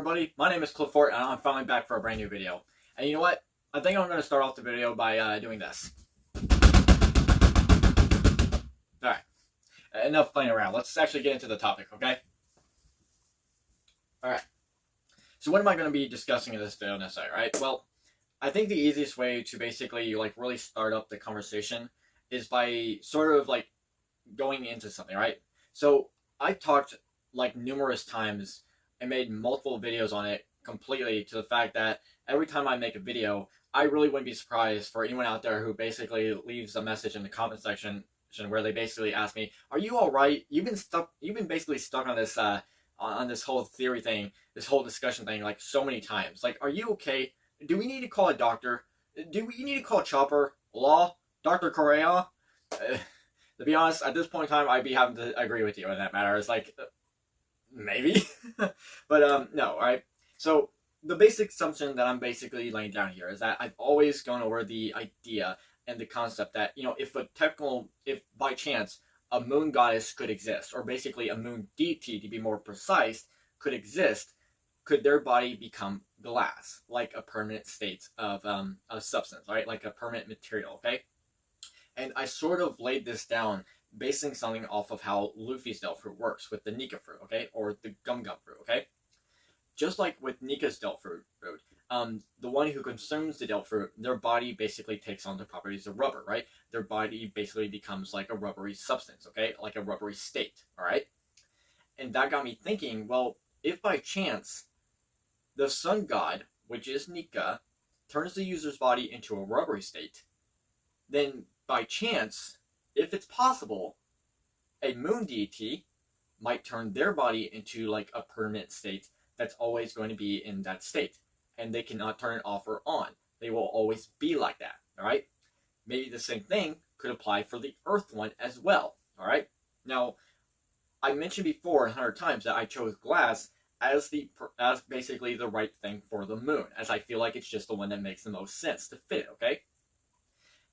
everybody, my name is Clifford and I'm finally back for a brand new video. And you know what? I think I'm going to start off the video by doing this. Alright, enough playing around. Let's actually get into the topic, okay? Alright, so what am I going to be discussing in this video necessarily, right? Well, I think the easiest way to basically really start up the conversation is by sort of going into something, right? So I've talked numerous times and made multiple videos on it completely to the fact that every time I make a video, I really wouldn't be surprised for anyone out there who basically leaves a message in the comment section where they basically ask me, "Are you all right? You've been basically stuck on this whole theory thing, this whole discussion thing so many times. Are you okay? Do we need to call a doctor? Do we need to call Chopper, Law, Dr. Correa?" To be honest, at this point in time, I'd be having to agree with you in that matter. It's maybe. But no, right? So the basic assumption that I'm basically laying down here is that I've always gone over the idea and the concept that, if by chance a moon goddess could exist, or basically a moon deity to be more precise, could exist, could their body become glass, like a permanent state of a substance, right? Like a permanent material, okay? And I sort of laid this down basing something off of how Luffy's Delta fruit works with the Nika fruit, okay? Or the Gum Gum fruit, okay? Just like with Nika's Delta fruit, the one who consumes the Delta fruit, their body basically takes on the properties of rubber, right? Their body basically becomes like a rubbery substance, okay? Like a rubbery state, all right? And that got me thinking, well, if by chance the sun god, which is Nika, turns the user's body into a rubbery state, then by chance, if it's possible, a moon deity might turn their body into a permanent state that's always going to be in that state. And they cannot turn it off or on. They will always be like that, all right? Maybe the same thing could apply for the Earth one as well, all right? Now, I mentioned before 100 times that I chose glass as basically the right thing for the moon, as I feel like it's just the one that makes the most sense to fit, okay?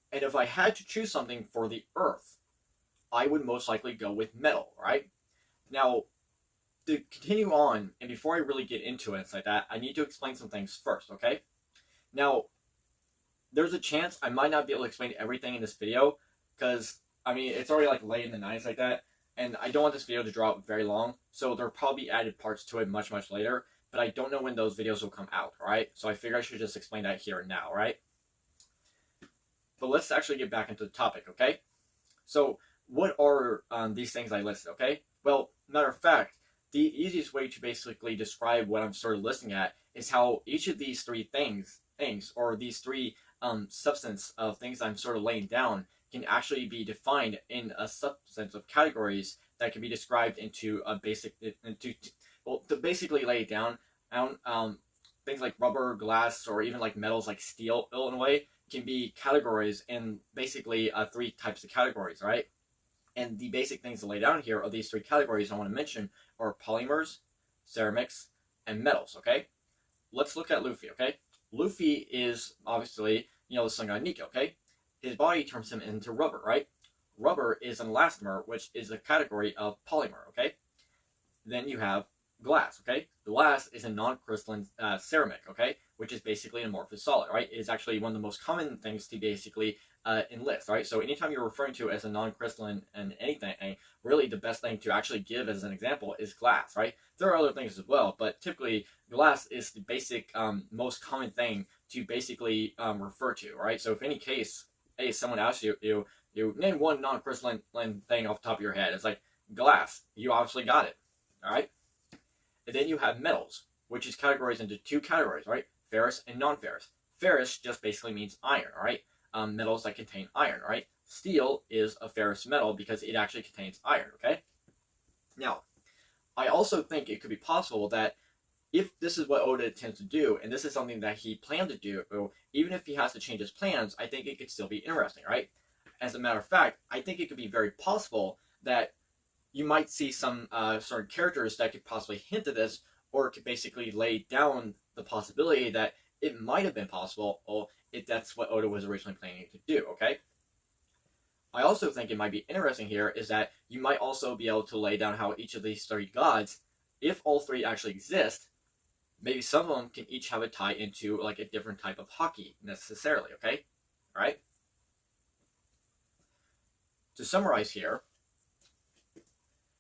And if I had to choose something for the Earth, I would most likely go with metal, right? Now, to continue on, and before I really get into it like that, I need to explain some things first, okay? Now, there's a chance I might not be able to explain everything in this video, because, it's already late in the night like that, and I don't want this video to draw out very long, so there'll probably be added parts to it much, much later, but I don't know when those videos will come out, alright? So I figure I should just explain that here and now, right? But let's actually get back into the topic, okay? So, what are these things I listed, okay? Well, matter of fact, the easiest way to basically describe what I'm sort of listing at is how each of these three things, or these three substance of things I'm sort of laying down, can actually be defined in a substance of categories that can be described into a to basically lay it down, things like rubber, glass, or even metals like steel in a way, can be categories in basically three types of categories, right? And the basic things to lay down here are these three categories I want to mention are polymers, ceramics, and metals, okay? Let's look at Luffy, okay? Luffy is obviously, the sun god Niko, okay? His body turns him into rubber, right? Rubber is an elastomer, which is a category of polymer, okay? Then you have glass, okay? Glass is a non-crystalline ceramic, okay? Which is basically an amorphous solid, right? It is actually one of the most common things to basically enlist, right? So anytime you're referring to it as a non-crystalline and anything, really the best thing to actually give as an example is glass, right? There are other things as well, but typically glass is the basic, most common thing to basically refer to, right? So if any case, hey, someone asks you name one non-crystalline thing off the top of your head, it's glass. You obviously got it, all right? And then you have metals, which is categorized into two categories, right? Ferrous and non-ferrous. Ferrous just basically means iron, right? Metals that contain iron, right? Steel is a ferrous metal because it actually contains iron, okay? Now, I also think it could be possible that if this is what Oda tends to do, and this is something that he planned to do, even if he has to change his plans, I think it could still be interesting, right? As a matter of fact, I think it could be very possible that you might see some certain characters that could possibly hint at this, or could basically lay down the possibility that it might have been possible, or if that's what Oda was originally planning to do, okay? I also think it might be interesting here is that you might also be able to lay down how each of these three gods, if all three actually exist, maybe some of them can each have a tie into like a different type of hockey necessarily, okay? All right? To summarize here,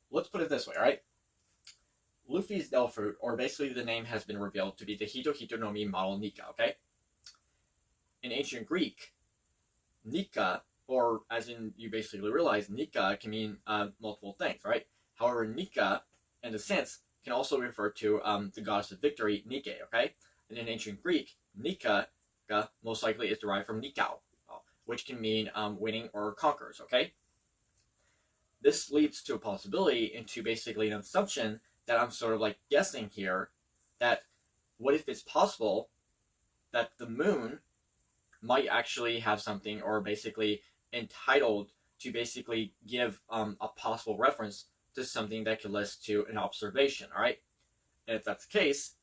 let's put it this way, all right? Luffy's Devil Fruit, or basically the name has been revealed to be the Hito Hito no Mi model Nika, okay? In ancient Greek, Nika, or as in you basically realize, Nika can mean multiple things, right? However, Nika, in a sense, can also refer to the goddess of victory, Nike, okay? And in ancient Greek, Nika most likely is derived from Nikao, which can mean winning or conquers, okay? This leads to a possibility into basically an assumption that I'm sort of like guessing here, that what if it's possible that the moon might actually have something, or basically entitled to basically give a possible reference to something that could list to an observation, all right? And if that's the case,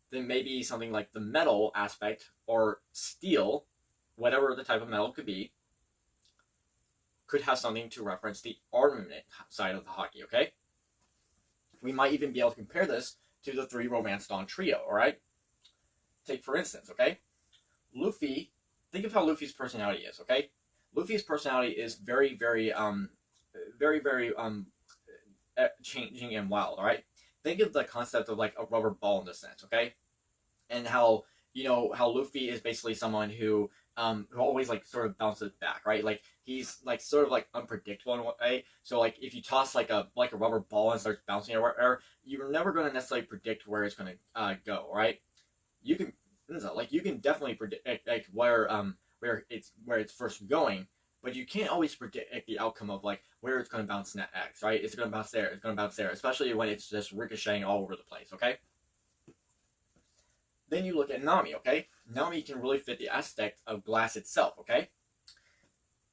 then maybe something like the metal aspect, or steel, whatever the type of metal could be, could have something to reference the armament side of the hockey, okay? We might even be able to compare this to the 3 Romance Dawn trio, all right? Take for instance, okay? Luffy, think of how Luffy's personality is, okay? Luffy's personality is very, very changing and wild, all right? Think of the concept of like a rubber ball in this sense, okay? And how, you know, how Luffy is basically someone who always like sort of bounces back, right? Like he's like sort of like unpredictable in a way. So like if you toss like a rubber ball and starts bouncing everywhere, you're never going to necessarily predict where it's going to go, right? You can definitely predict like where it's first going, but you can't always predict the outcome of like where it's going to bounce next, right? It's going to bounce there, it's going to bounce there, especially when it's just ricocheting all over the place, okay? Then you look at Nami, okay? Nami can really fit the aspect of glass itself, okay?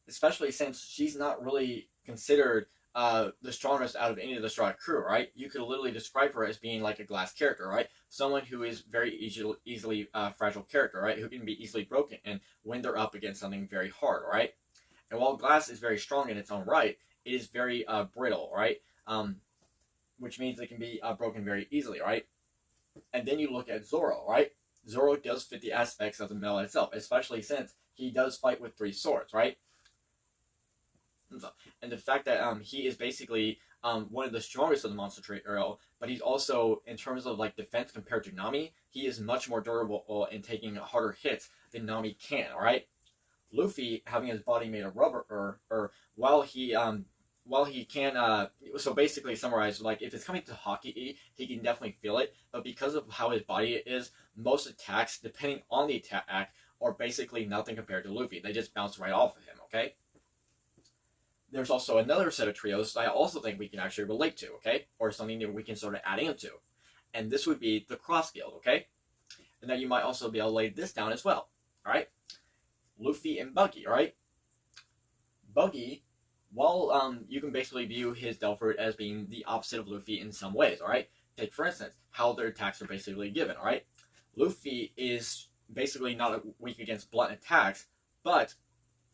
Especially since she's not really considered the strongest out of any of the Straw crew, right? You could literally describe her as being like a glass character, right? Someone who is very easily fragile character, right? Who can be easily broken and when they're up against something very hard, right? And while glass is very strong in its own right, it is very brittle, right? Which means it can be broken very easily, right? And then you look at Zoro, right? Zoro does fit the aspects of the metal itself, especially since he does fight with 3 swords, right? And the fact that he is basically one of the strongest of the monster trio, but he's also, in terms of like defense compared to Nami, he is much more durable in taking harder hits than Nami can, alright? Luffy, having his body made of rubber, or while he can, so basically summarize, like if it's coming to hockey, he can definitely feel it, but because of how his body is, most attacks, depending on the attack, are basically nothing compared to Luffy. They just bounce right off of him, okay? There's also another set of trios that I also think we can actually relate to, okay? Or something that we can sort of add into. And this would be the Cross Guild, okay? And then you might also be able to lay this down as well, alright? Luffy and Buggy, alright? Buggy, while you can basically view his Devil Fruit as being the opposite of Luffy in some ways, alright? Take, for instance, how their attacks are basically given, alright? Luffy is basically not weak against blunt attacks, but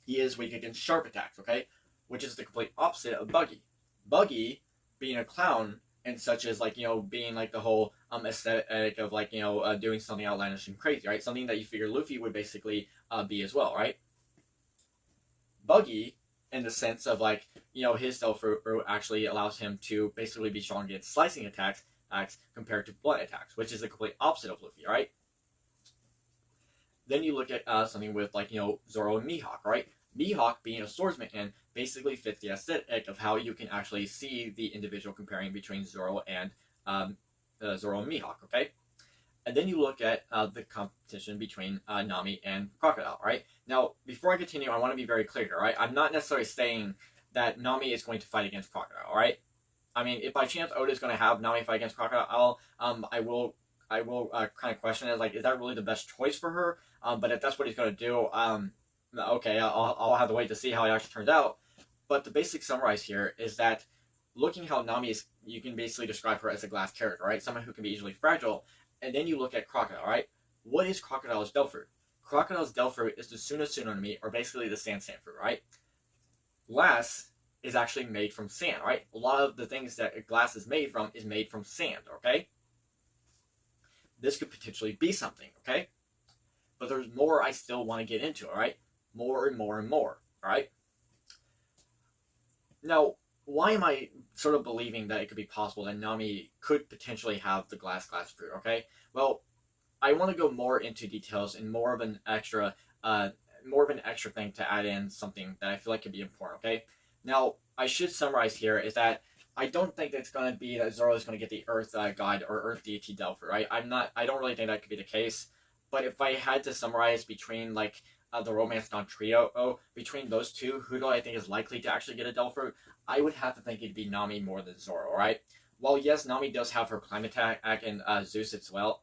he is weak against sharp attacks, okay? Which is the complete opposite of Buggy. Buggy, being a clown, and such as, like, you know, being, like, the whole aesthetic of, like, you know, doing something outlandish and crazy, right? Something that you figure Luffy would basically be as well, right? Buggy, in the sense of, like, you know, his Devil Fruit actually allows him to basically be strong against slicing attacks compared to blunt attacks, which is the complete opposite of Luffy, right? Then you look at something with, like, you know, Zoro and Mihawk, right? Mihawk, being a swordsman, and basically fits the aesthetic of how you can actually see the individual comparing between Zoro and Mihawk, okay? And then you look at the competition between Nami and Crocodile, right? Now, before I continue, I want to be very clear here, right? I'm not necessarily saying that Nami is going to fight against Crocodile, right? I mean, if by chance Oda is going to have Nami fight against Crocodile, I will kind of question it, like, is that really the best choice for her? But if that's what he's going to do, okay, I'll have to wait to see how it actually turns out. But the basic summarize here is that looking how Nami is, you can basically describe her as a glass character, right? Someone who can be easily fragile. And then you look at Crocodile, right? What is Crocodile's Devil Fruit? Crocodile's Devil Fruit is the Suna Tsunami, or basically the sand fruit, right? Glass is actually made from sand, right? A lot of the things that glass is made from sand, okay? this could potentially be something, okay? But there's more I still want to get into, all right? More and more and more, all right? Now, why am I sort of believing that it could be possible that Nami could potentially have the glass fruit, okay? Well, I want to go more into details and more of an extra thing to add in something that I feel like could be important, okay? Now, I should summarize here is that I don't think it's going to be that Zoro is going to get the Earth God or Earth Deity Devil Fruit, right? I don't really think that could be the case. But if I had to summarize between like the Romance Dawn trio, between those two, who do I think is likely to actually get a Devil Fruit? I would have to think it'd be Nami more than Zoro, right? While yes, Nami does have her climate attack and Zeus as well,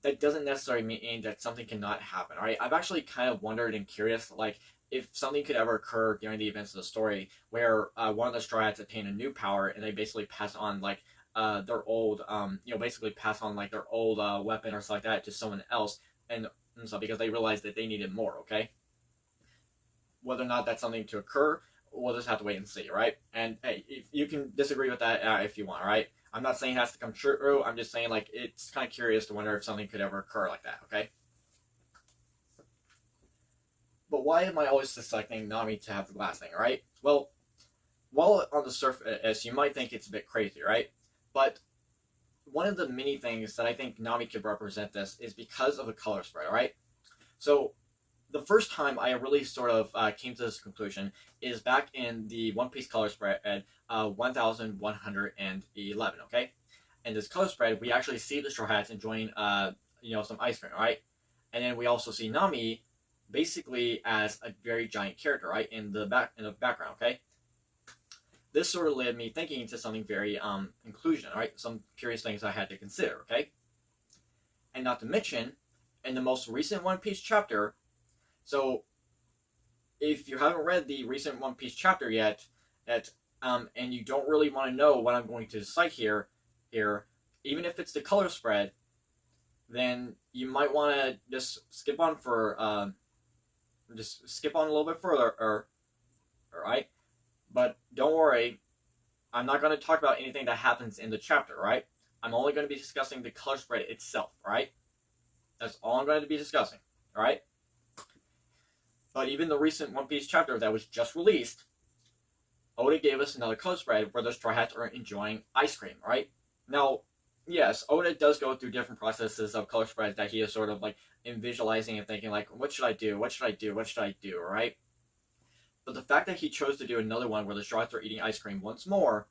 that doesn't necessarily mean that something cannot happen, right? I've actually kind of wondered and curious, like, if something could ever occur during the events of the story where one of the Straw Hats attain a new power and they basically pass on, like, their old, basically pass on, like, their old weapon or something like that to someone else, and so because they realized that they needed more, okay? Whether or not that's something to occur, we'll just have to wait and see, right? And hey, if you can disagree with that if you want, right? I'm not saying it has to come true. I'm just saying, like, it's kind of curious to wonder if something could ever occur like that, okay? But why am I always suspecting Nami to have the glass thing, right? Well, while on the surface, you might think it's a bit crazy, right? But one of the many things that I think Nami could represent this is because of the color spread, right? So the first time I really sort of came to this conclusion is back in the One Piece color spread at 1111, okay? And this color spread, we actually see the Straw Hats enjoying, some ice cream, right? And then we also see Nami basically as a very giant character, right, in the background, okay? This sort of led me thinking into something very inclusion, right? Some curious things I had to consider, okay? And not to mention, in the most recent One Piece chapter, so if you haven't read the recent One Piece chapter yet, and you don't really want to know what I'm going to cite here, even if it's the color spread, then you might want to just skip on a little bit further, alright? But don't worry, I'm not going to talk about anything that happens in the chapter, right? I'm only going to be discussing the color spread itself, right? That's all I'm going to be discussing, alright? But even the recent One Piece chapter that was just released, Oda gave us another color spread where the Straw Hats are enjoying ice cream, right? Now, yes, Oda does go through different processes of color spreads that he is sort of like visualizing and thinking like, what should I do, right? But the fact that he chose to do another one where the Straw Hats are eating ice cream once more,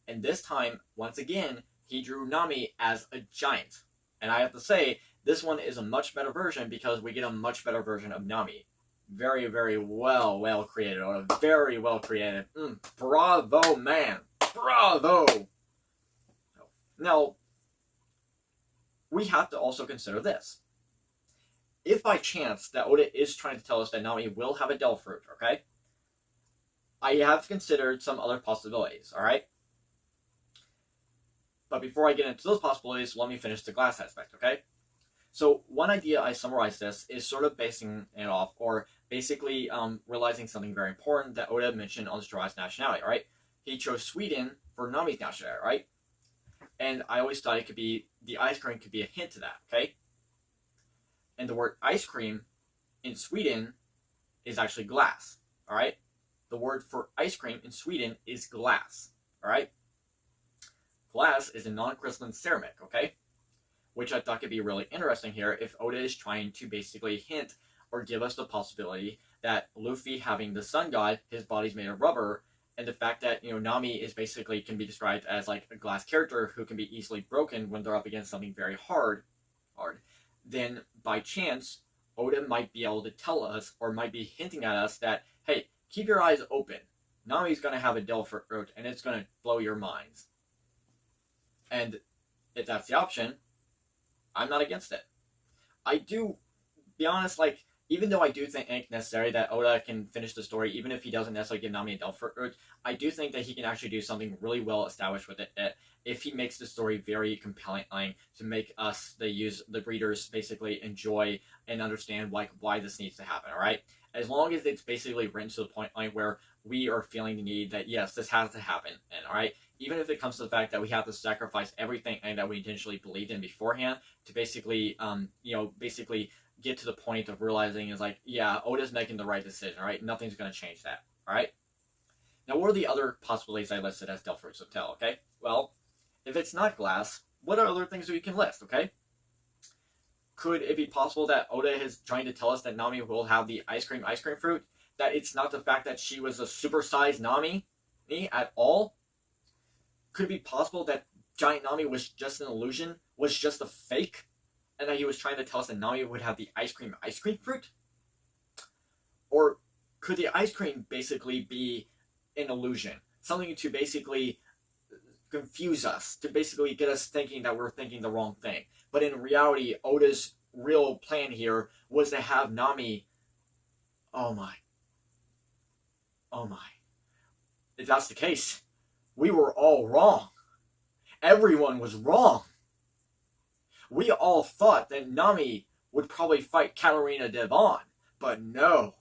and this time, once again, he drew Nami as a giant. And I have to say, this one is a much better version because we get a much better version of Nami. Very, very well created, Oda. Very well created. Bravo, man. Bravo! Now, we have to also consider this. If by chance that Oda is trying to tell us that Nami will have a Devil Fruit, okay? I have considered some other possibilities, alright? But before I get into those possibilities, let me finish the glass aspect, okay? So one idea I summarized this is sort of basing it off, or basically realizing something very important that Oda mentioned on the Straw Hats' nationality, right? He chose Sweden for Nami's nationality, right? And I always thought the ice cream could be a hint to that, okay? And the word ice cream in Sweden is actually glass, alright? The word for ice cream in Sweden is glass, alright? Glass is a non-crystalline ceramic, okay? Which I thought could be really interesting here if Oda is trying to basically hint or give us the possibility that Luffy having the sun god, his body's made of rubber, and the fact that, Nami is basically can be described as like a glass character who can be easily broken when they're up against something very hard, then by chance, Oda might be able to tell us, or might be hinting at us that, hey, keep your eyes open. Nami's going to have a Devil Fruit, and it's going to blow your minds. And if that's the option, I'm not against it. I do, be honest, like, even though I do think necessary that Oda can finish the story, even if he doesn't necessarily give Nami a Devil Fruit, I do think that he can actually do something really well established with it if he makes the story very compelling to make us, the readers, basically enjoy and understand like why this needs to happen, alright? As long as it's basically written to the point like where we are feeling the need that yes, this has to happen, and all right, even if it comes to the fact that we have to sacrifice everything and that we intentionally believed in beforehand to basically, basically get to the point of realizing is like, yeah, Oda's making the right decision, all right? Nothing's going to change that, all right? Now, what are the other possibilities I listed as Del Fruits of Tell, okay? Well, if it's not glass, what are other things we can list, okay? Could it be possible that Oda is trying to tell us that Nami will have the ice cream fruit? That it's not the fact that she was a supersized Nami at all? Could it be possible that giant Nami was just an illusion, was just a fake, and that he was trying to tell us that Nami would have the ice cream fruit? Or could the ice cream basically be an illusion? Something to basically confuse us, to basically get us thinking that we're thinking the wrong thing. But in reality, Oda's real plan here was to have Nami... Oh my. If that's the case, we were all wrong. Everyone was wrong. We all thought that Nami would probably fight Katarina Devon, but no.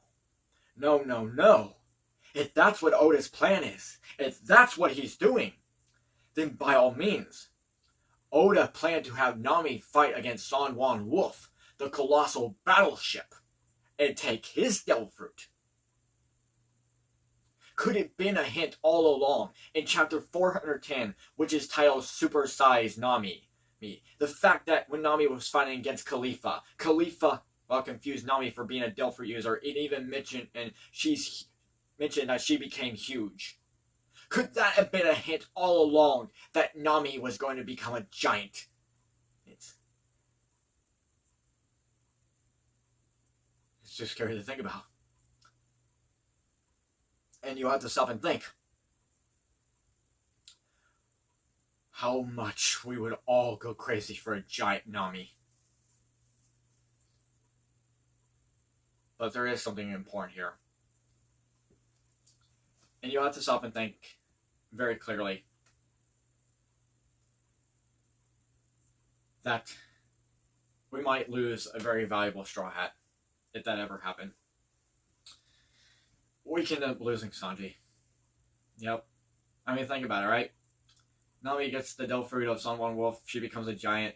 No. If that's what Oda's plan is, if that's what he's doing, then by all means, Oda planned to have Nami fight against San Juan Wolf, the colossal battleship, and take his devil fruit. Could it have been a hint all along in chapter 410, which is titled Super Size Nami? The fact that when Nami was fighting against Khalifa, confused Nami for being a devil fruit user. It even mentioned that she became huge. Could that have been a hint all along that Nami was going to become a giant? It's just scary to think about. And you have to stop and think how much we would all go crazy for a giant Nami. But there is something important here. And you have to stop and think very clearly that we might lose a very valuable Straw Hat if that ever happened. We can end up losing Sanji. Yep. I mean, think about it, right? Nami gets the devil fruit of San Juan Wolf. She becomes a giant.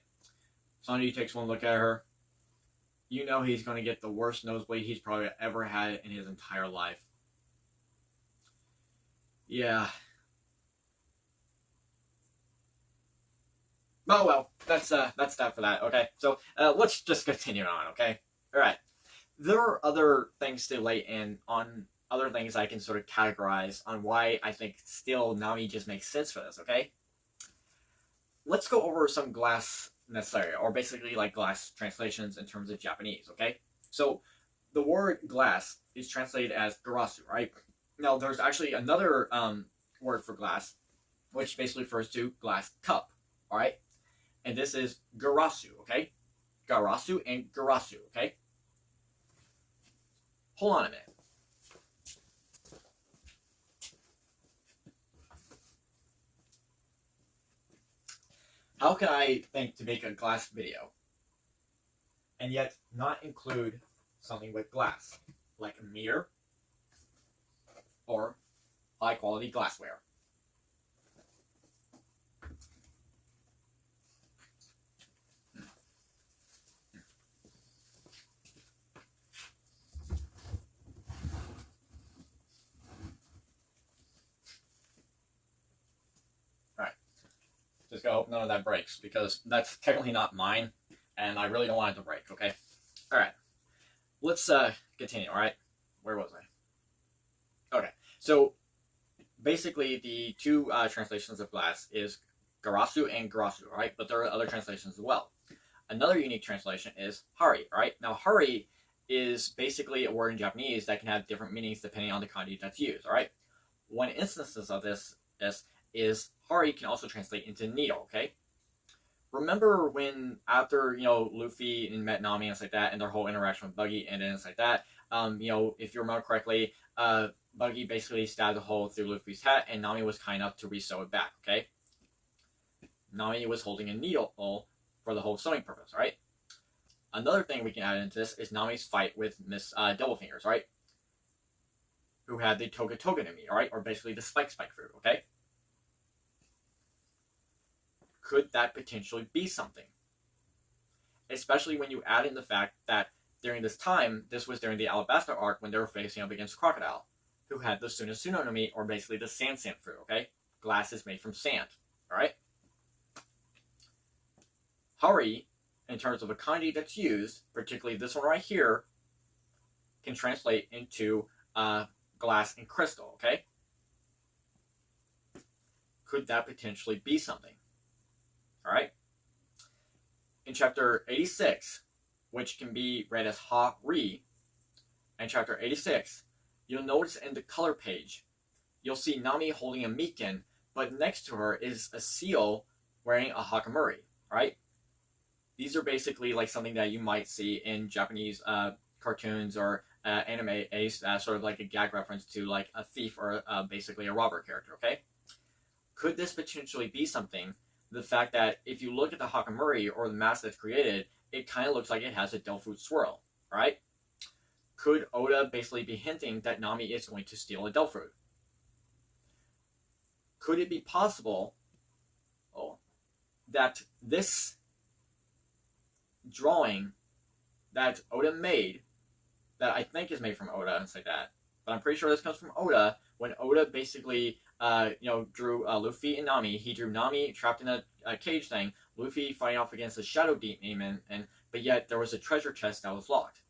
Sanji takes one look at her. You know he's going to get the worst nosebleed he's probably ever had in his entire life. Yeah. Oh well, that's that for that, okay? So, let's just continue on, okay? Alright. There are other things to lay in on other things I can sort of categorize on why I think still Nami just makes sense for this, okay? Let's go over some glass necessary, or basically like glass translations in terms of Japanese, okay? So, the word glass is translated as garasu, right? Now, there's actually another word for glass, which basically refers to glass cup, alright? And this is garasu, okay? Garasu and garasu, okay? Hold on a minute. How can I think to make a glass video and yet not include something with glass, like a mirror or high quality glassware? Just gotta hope none of that breaks, because that's technically not mine, and I really don't want it to break, okay? Alright. Let's continue, alright? Where was I? Okay. So, basically, the two translations of glass is garasu and garasu, alright? But there are other translations as well. Another unique translation is hari, alright? Now, hari is basically a word in Japanese that can have different meanings depending on the kanji that's used, alright? One instance of this is hari can also translate into needle, okay? Remember when after, Luffy and met Nami and stuff like that, and their whole interaction with Buggy and it's like that, if you remember correctly, Buggy basically stabbed a hole through Luffy's hat, and Nami was kind enough to re-sew it back, okay? Nami was holding a needle for the whole sewing purpose, right? Another thing we can add into this is Nami's fight with Miss Doublefingers, right? who had the Toga Toga Nami, alright? Or basically the Spike fruit, okay? Could that potentially be something? Especially when you add in the fact that during this time, this was during the Alabasta arc when they were facing up against Crocodile, who had the Sunasuno Nami, or basically the sand fruit, okay? Glass is made from sand, alright? Hari, in terms of the kanji that's used, particularly this one right here, can translate into glass and crystal, okay? Could that potentially be something? Alright? In chapter 86, which can be read as Ha-ri, in chapter 86, you'll notice in the color page, you'll see Nami holding a Mikan, but next to her is a seal wearing a Hakamuri, right? These are basically like something that you might see in Japanese cartoons or anime as sort of like a gag reference to like a thief or basically a robber character, okay? Could this potentially be something? The fact that if you look at the Hakamuri or the mask that's created, it kind of looks like it has a devil fruit swirl, right? Could Oda basically be hinting that Nami is going to steal a devil fruit? Could it be possible that this drawing that Oda made, that I think is made from Oda and like that, but I'm pretty sure this comes from Oda, when Oda basically drew Luffy and Nami. He drew Nami trapped in a cage thing, Luffy fighting off against a Shadow Demon, but yet there was a treasure chest that was locked.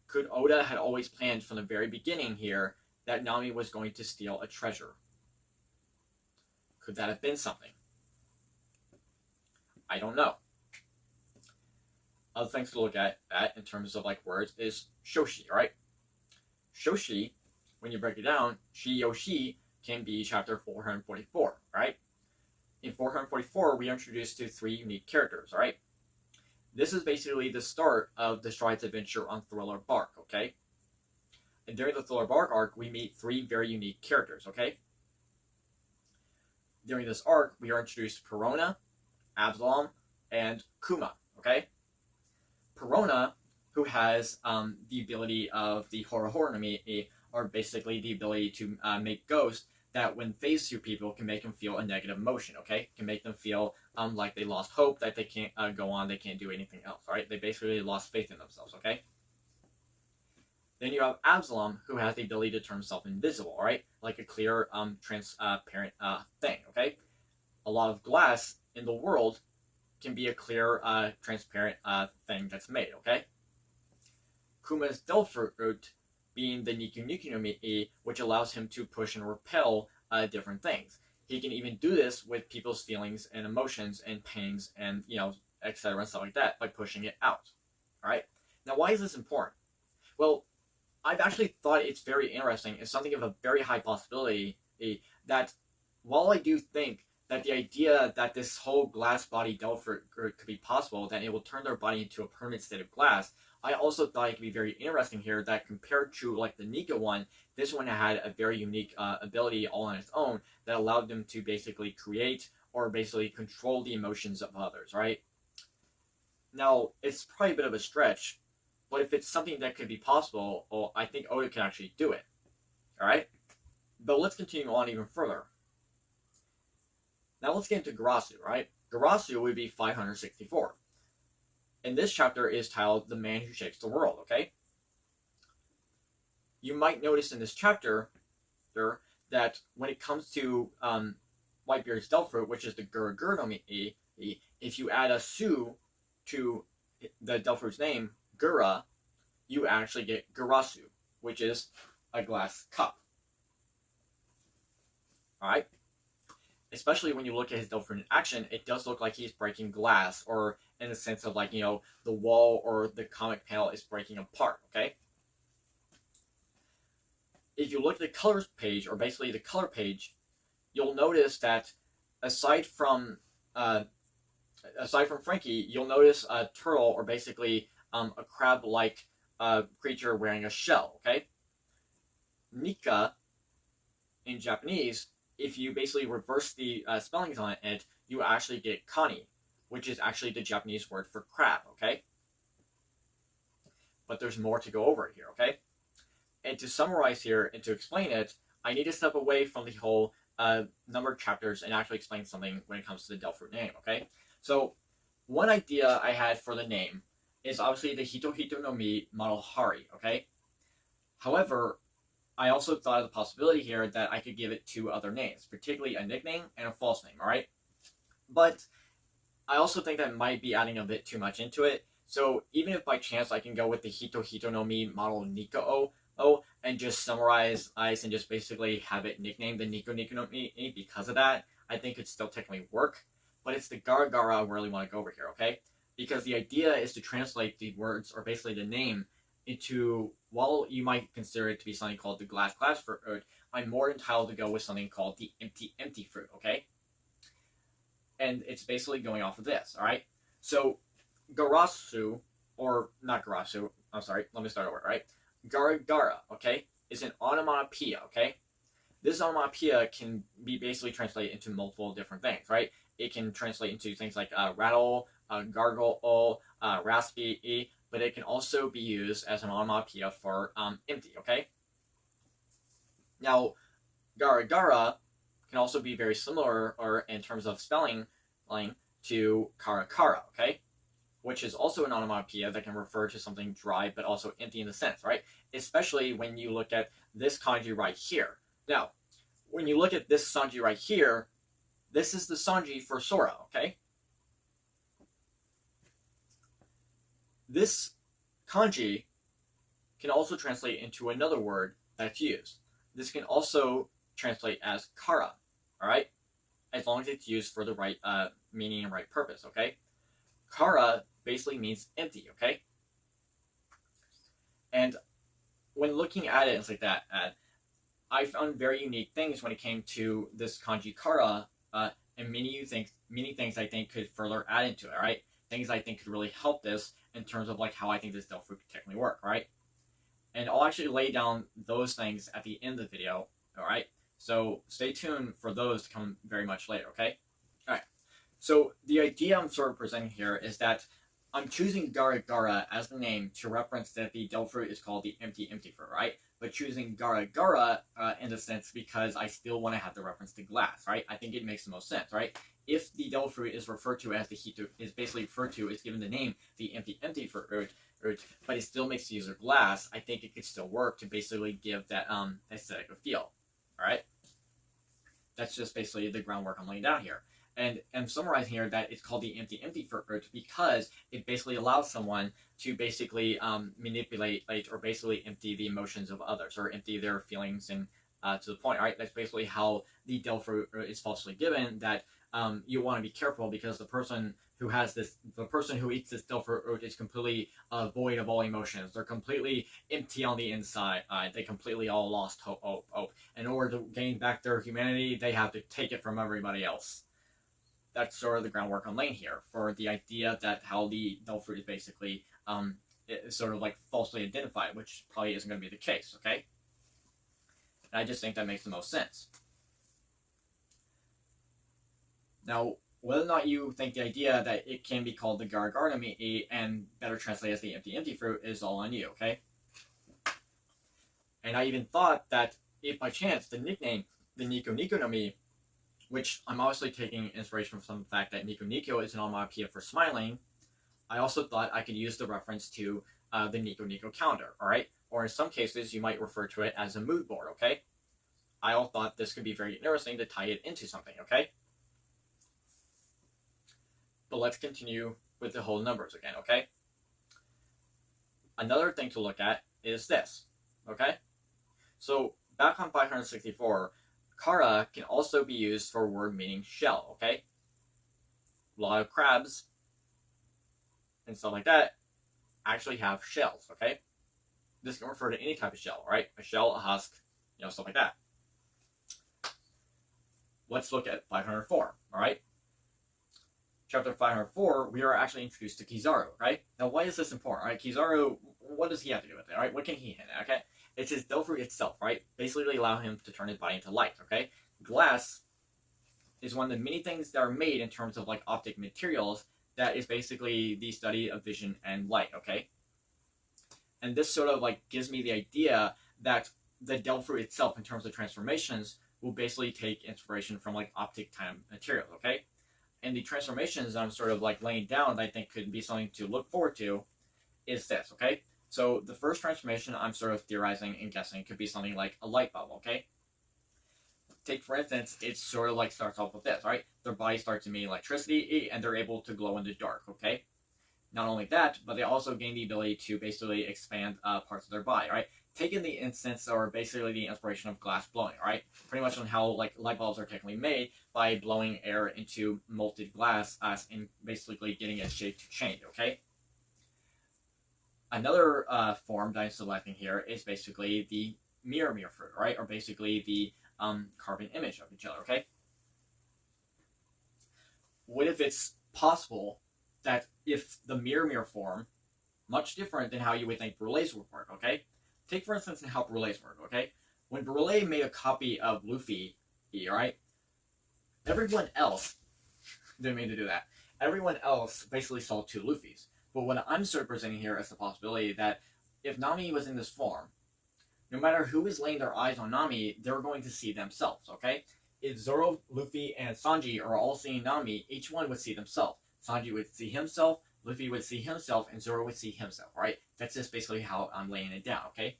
Could Oda had always planned from the very beginning here that Nami was going to steal a treasure? Could that have been something? I don't know. Other things to look at in terms of like words is Shoshi, right? Shoshi, when you break it down, Shi-Yoshi can be chapter 444, right? In 444, we are introduced to 3 unique characters, right? This is basically the start of the Stride's adventure on Thriller Bark, okay? And during the Thriller Bark arc, we meet 3 very unique characters, okay? During this arc, we are introduced to Perona, Absalom, and Kuma, okay? Perona, who has the ability of the Horo Nami, or basically the ability to make ghosts that when phased through people can make them feel a negative emotion, okay? Can make them feel like they lost hope, that they can't go on, they can't do anything else, right? They basically lost faith in themselves, okay? Then you have Absalom, who has the ability to turn himself invisible, right? Like a clear, transparent thing, okay? A lot of glass in the world can be a clear, transparent thing that's made, okay? Kuma's devil fruit being the Niku no Mi, which allows him to push and repel different things. He can even do this with people's feelings and emotions and pains and, etc. and stuff like that by pushing it out, alright? Now, why is this important? Well, I've actually thought it's very interesting. It's something of a very high possibility that while I do think that the idea that this whole glass body devil fruit could be possible, that it will turn their body into a permanent state of glass, I also thought it could be very interesting here that compared to like the Niko one, this one had a very unique ability all on its own that allowed them to basically create or basically control the emotions of others, right? Now, it's probably a bit of a stretch, but if it's something that could be possible, well, I think Oda can actually do it, alright? But let's continue on even further. Now let's get into Garasu, right? Garasu would be 564. And this chapter is titled The Man Who Shakes the World, okay? You might notice in this chapter that when it comes to Whitebeard's devil fruit, which is the Guragur no Mi, if you add a su to the devil fruit's name, Gura, you actually get Garasu, which is a glass cup. Alright? Especially when you look at his devil fruit in action, it does look like he's breaking glass, or in the sense of like, the wall or the comic panel is breaking apart, okay? If you look at the colors page, or basically the color page, you'll notice that aside from Frankie, you'll notice a turtle, or basically a crab-like creature wearing a shell, okay? Nika, in Japanese, if you basically reverse the spellings on it, you actually get kani, which is actually the Japanese word for crab, okay? But there's more to go over here, okay? And to summarize here and to explain it, I need to step away from the whole numbered chapters and actually explain something when it comes to the Delphi name, okay? So one idea I had for the name is obviously the Hito Hito no Mi model Hari, okay? However, I also thought of the possibility here that I could give it two other names, particularly a nickname and a false name, alright? But I also think that might be adding a bit too much into it. So even if by chance I can go with the Hito Hito no Mi model Niko and just summarize ice and just basically have it nicknamed the Niko no Mi because of that, I think it'd still technically work. But it's the Gara Gara I really want to go over here, okay? Because the idea is to translate the words, or basically the name, into, while you might consider it to be something called the glass fruit, I'm more entitled to go with something called the empty fruit, okay? And it's basically going off of this, alright? So, garasu, or not garasu, I'm sorry, let me start over, right? Gara Gara, okay, is an onomatopoeia, okay? This onomatopoeia can be basically translated into multiple different things, right? It can translate into things like rattle, gargle, raspy, but it can also be used as an onomatopoeia for empty, okay? Now, Gara Gara can also be very similar, or in terms of spelling, to Kara Kara, okay? Which is also an onomatopoeia that can refer to something dry but also empty in the sense, right? Especially when you look at this kanji right here. Now, when you look at this sanji right here, this is the sanji for Sora, okay? This kanji can also translate into another word that's used. This can also translate as kara, alright? As long as it's used for the right meaning and right purpose, okay? Kara basically means empty, okay? And when looking at it, it's like that, I found very unique things when it came to this kanji kara, and many things I think could further add into it, right? Things I think could really help this in terms of like how I think this Delphi could technically work, right? And I'll actually lay down those things at the end of the video, alright? So stay tuned for those to come very much later, okay? Alright, so the idea I'm sort of presenting here is that I'm choosing Gara Gara as the name to reference that the Delphi fruit is called the empty fruit, right? But choosing Gara Gara in a sense because I still want to have the reference to glass, right? I think it makes the most sense, right? If the Delphi fruit is referred to as the Hito, is basically referred to, is given the name the empty fruit, but it still makes the user glass, I think it could still work to basically give that aesthetic a feel, alright? That's just basically the groundwork I'm laying down here. And I'm summarizing here that it's called the empty fruit because it basically allows someone to basically manipulate or basically empty the emotions of others or empty their feelings and to the point, right? That's basically how the Delphi fruit is falsely given, that you want to be careful because the person who eats this Delphi fruit is completely void of all emotions. They're completely empty on the inside. They completely all lost hope. In order to gain back their humanity, they have to take it from everybody else. That's sort of the groundwork I'm laying here for the idea that how the Delphi fruit is basically sort of like falsely identified, which probably isn't going to be the case, okay? And I just think that makes the most sense. Now, whether or not you think the idea that it can be called the Gara Gara no Mi and better translated as the empty fruit is all on you, okay? And I even thought that if by chance the nickname, the Niko no Mi, which I'm obviously taking inspiration from the fact that Niko is an onomatopoeia for smiling, I also thought I could use the reference to the Niko calendar, alright? Or in some cases, you might refer to it as a mood board, okay? I all thought this could be very interesting to tie it into something, okay? But let's continue with the whole numbers again, okay? Another thing to look at is this, okay? So back on 564, Kara can also be used for a word meaning shell, okay? A lot of crabs and stuff like that actually have shells, okay? This can refer to any type of shell, right? A shell, a husk, stuff like that. Let's look at 504, alright? Chapter 504, we are actually introduced to Kizaru, right? Now, why is this important, right? Kizaru, what does he have to do with it, right? What can he hit at, okay? It's his Delphi itself, right? Basically allow him to turn his body into light, okay? Glass is one of the many things that are made in terms of like optic materials that is basically the study of vision and light, okay? And this sort of like gives me the idea that the devil fruit itself, in terms of transformations, will basically take inspiration from like optic time materials, okay? And the transformations I'm sort of like laying down that I think could be something to look forward to is this, okay? So the first transformation I'm sort of theorizing and guessing could be something like a light bulb, okay? Take, for instance, it sort of like starts off with this, right? Their body starts emitting electricity and they're able to glow in the dark, okay? Not only that, but they also gain the ability to basically expand parts of their body, right? Taking the instance or basically the inspiration of glass blowing, right? Pretty much on how like light bulbs are technically made by blowing air into molten glass and basically getting its shape to change, okay? Another form that I'm selecting here is basically the mirror fruit, right? Or basically the carbon image of each other, okay? What if it's possible that if the mirror form, much different than how you would think brulees would work, okay? Take, for instance, how brulees work, okay? When Brule made a copy of Luffy, right? Everyone else didn't mean to do that. Everyone else basically saw two Luffys. But what I'm sort of presenting here is the possibility that if Nami was in this form, no matter who is laying their eyes on Nami, they're going to see themselves, okay? If Zoro, Luffy, and Sanji are all seeing Nami, each one would see themselves. Sanji would see himself, Luffy would see himself, and Zoro would see himself, right? That's just basically how I'm laying it down, okay?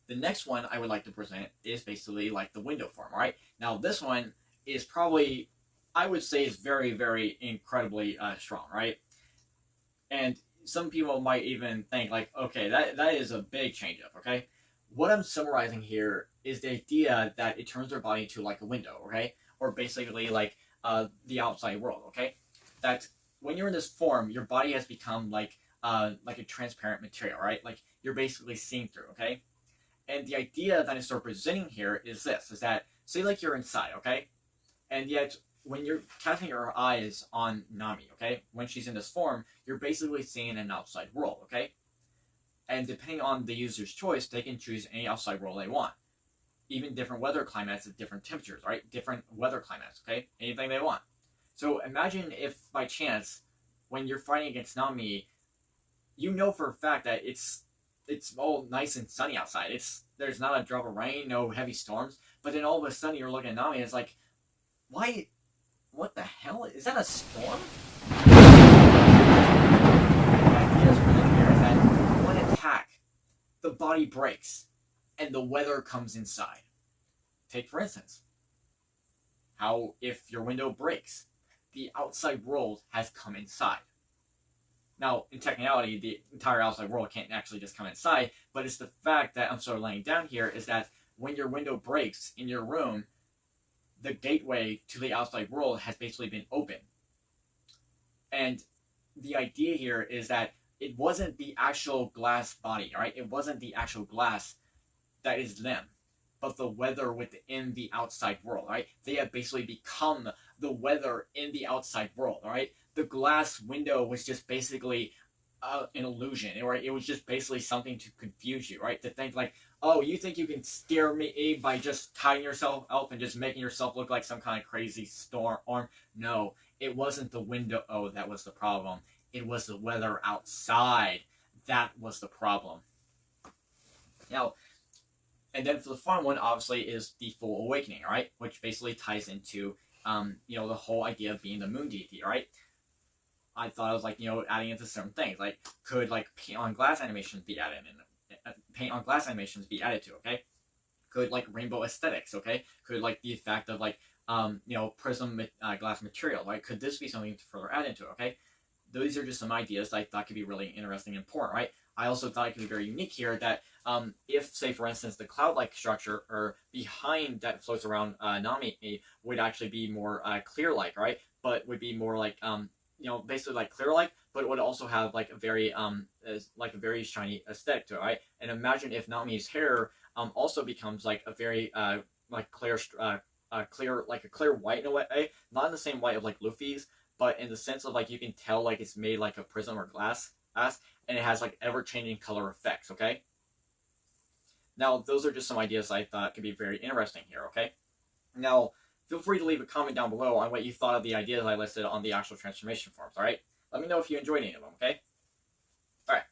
The next one I would like to present is basically like the window form, right? Now this one is probably, I would say, is very, very incredibly strong, right? And some people might even think like, okay, that is a big change up, okay? What I'm summarizing here is the idea that it turns their body into like a window, okay? Or basically like the outside world, okay? That when you're in this form, your body has become like a transparent material, right? Like you're basically seeing through, okay? And the idea that I start presenting here is this, is that say like you're inside, okay? And yet when you're casting your eyes on Nami, okay? When she's in this form, you're basically seeing an outside world, okay? And depending on the user's choice, they can choose any outside world they want. Even different weather climates at different temperatures, right? Different weather climates, okay? Anything they want. So imagine if, by chance, when you're fighting against Nami, you know for a fact that it's all nice and sunny outside. There's not a drop of rain, no heavy storms. But then all of a sudden you're looking at Nami and it's like, why? What the hell? Is that a storm? The idea is really here is that one attack, the body breaks, and the weather comes inside. Take, for instance, how if your window breaks, the outside world has come inside. Now, in technicality, the entire outside world can't actually just come inside, but it's the fact that I'm sort of laying down here is that when your window breaks in your room, the gateway to the outside world has basically been opened. And the idea here is that it wasn't the actual glass body, right? It wasn't the actual glass that is them, but the weather within the outside world, right? They have basically become the weather in the outside world, right? The glass window was just basically an illusion, right? It was just basically something to confuse you, right? To think like, oh, you think you can scare me by just tying yourself up and just making yourself look like some kind of crazy storm? No, it wasn't the window that was the problem. It was the weather outside. That was the problem. Now, and then for the fun one, obviously, is the full awakening, right? Which basically ties into, the whole idea of being the moon deity, right? I thought I was like, adding into certain things. Like, could like paint on glass animations be added in? Paint on glass animations be added to? Okay. Could like rainbow aesthetics? Okay. Could like the effect of like, prism glass material? Right? Could this be something to further add into? Okay. Those are just some ideas that I thought could be really interesting and important, right? I also thought it could be very unique here that if, say, for instance, the cloud-like structure or behind that floats around Nami would actually be more clear-like, right? But would be more like, basically like clear-like, but it would also have like a very shiny aesthetic to it, right? And imagine if Nami's hair also becomes like a very clear, like a clear white in a way, not in the same white of like Luffy's, but in the sense of like you can tell like it's made like a prism or glass, and it has like ever-changing color effects, okay? Now, those are just some ideas I thought could be very interesting here, okay? Now, feel free to leave a comment down below on what you thought of the ideas I listed on the actual transformation forms, alright? Let me know if you enjoyed any of them, okay? Alright.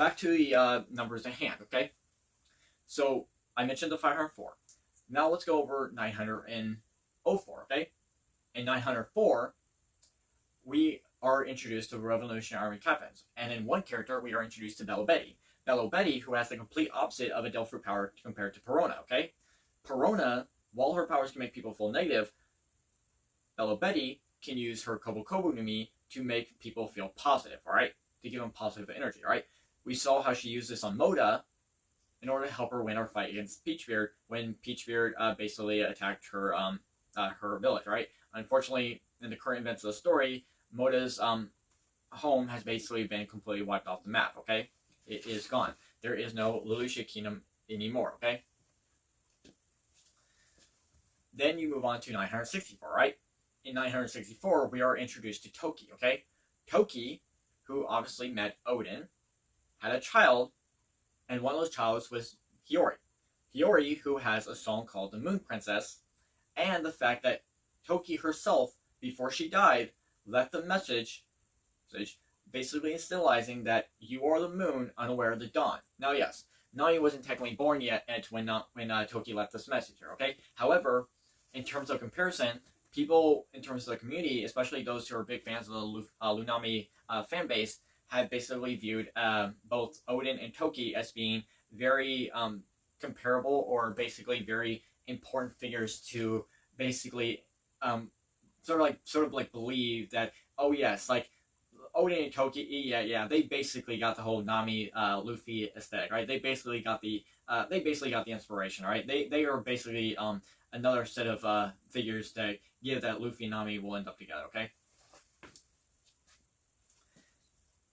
back to the numbers at hand, okay? So I mentioned the 504. Now let's go over 904, okay? In 904, we are introduced to Revolutionary Army captains, and in one character, we are introduced to Bello Betty. Bello Betty, who has the complete opposite of a Devil Fruit power compared to Perona, okay? Perona, while her powers can make people feel negative, Bello Betty can use her Kobo Kobo Numi to make people feel positive, alright? To give them positive energy, alright? We saw how she used this on Moda in order to help her win our fight against Peachbeard when Peachbeard basically attacked her her village, right? Unfortunately, in the current events of the story, Moda's home has basically been completely wiped off the map, okay? It is gone. There is no Lelouchia Kingdom anymore, okay? Then you move on to 964, right? In 964, we are introduced to Toki, okay? Toki, who obviously met Odin, had a child, and one of those childs was Hiyori. Hiyori, who has a song called The Moon Princess, and the fact that Toki herself, before she died, left a message basically instillizing that you are the moon, unaware of the dawn. Now, yes, Nami wasn't technically born yet when Toki left this message here, okay? However, in terms of comparison, people in terms of the community, especially those who are big fans of the Lunami fan base, have basically viewed both Odin and Toki as being very comparable or basically very important figures to basically sort of like believe that, oh yes, like Odin and Toki, yeah, they basically got the whole Nami Luffy aesthetic, right? They basically got the inspiration, right? They are basically another set of figures that give that Luffy and Nami will end up together, okay?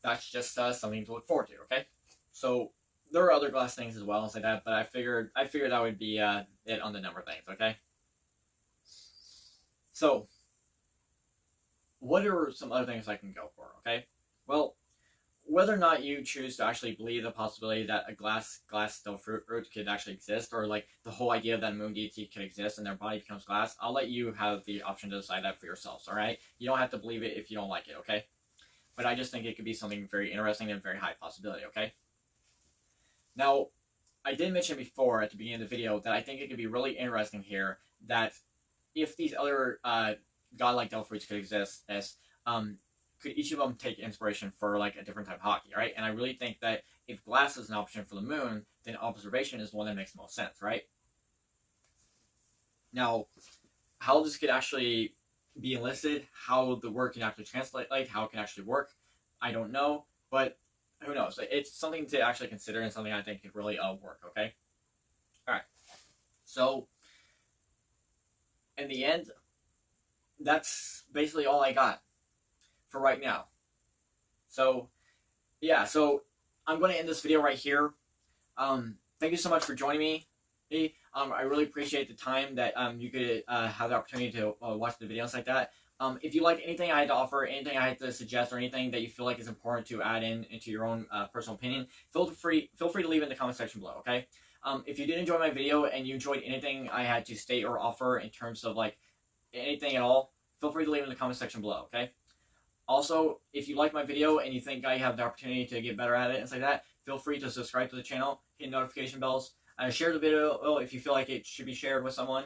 That's just something to look forward to, okay? So there are other glass things as well and like that, but I figured that would be it on the number things, okay? So what are some other things I can go for, okay? Well, whether or not you choose to actually believe the possibility that a glass Devil Fruit could actually exist, or like the whole idea that a moon deity could exist and their body becomes glass, I'll let you have the option to decide that for yourselves, alright? You don't have to believe it if you don't like it, okay? But I just think it could be something very interesting and very high possibility, okay? Now, I did mention before at the beginning of the video that I think it could be really interesting here that if these other godlike Devil Fruits could exist, could each of them take inspiration for like a different type of hockey, right? And I really think that if glass is an option for the moon, then observation is the one that makes the most sense, right? Now, how this could actually be enlisted, how the word can actually translate, like how it can actually work, I don't know, but who knows? It's something to actually consider and something I think could really work, okay? Alright, so in the end, that's basically all I got for right now. So, yeah, so I'm going to end this video right here. Thank you so much for joining me. I really appreciate the time that you could have the opportunity to watch the videos like that. If you like anything I had to offer, anything I had to suggest, or anything that you feel like is important to add into your own personal opinion, feel free to leave it in the comment section below, okay? If you did enjoy my video and you enjoyed anything I had to state or offer in terms of like anything at all, feel free to leave it in the comment section below, okay? Also, if you like my video and you think I have the opportunity to get better at it and like that, feel free to subscribe to the channel, hit notification bells, share the video if you feel like it should be shared with someone.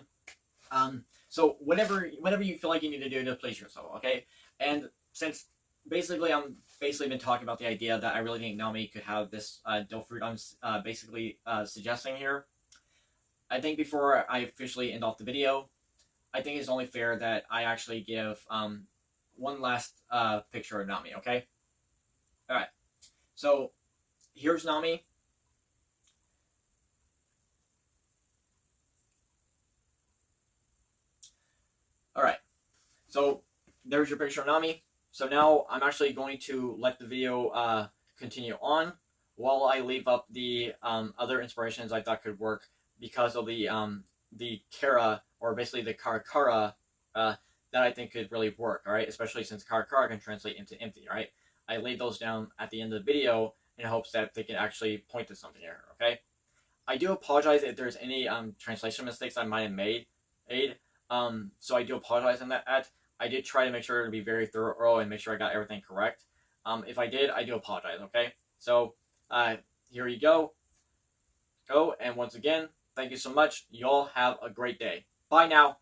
So whatever you feel like you need to do to please yourself, okay? And since basically I'm been talking about the idea that I really think Nami could have this Devil Fruit I'm basically suggesting here, I think before I officially end off the video, I think it's only fair that I actually give one last picture of Nami, okay? Alright, so here's Nami. Alright, so there's your picture of Nami. So now I'm actually going to let the video continue on while I leave up the other inspirations I thought could work because of the Kara, or basically the Karakara, that I think could really work, alright? Especially since Karakara can translate into empty, right? I laid those down at the end of the video in hopes that they can actually point to something here, okay? I do apologize if there's any translation mistakes I might have made. So I do apologize on that. I did try to make sure to be very thorough and make sure I got everything correct. If I did, I do apologize, okay? So, Here you go. And once again, thank you so much. Y'all have a great day. Bye now.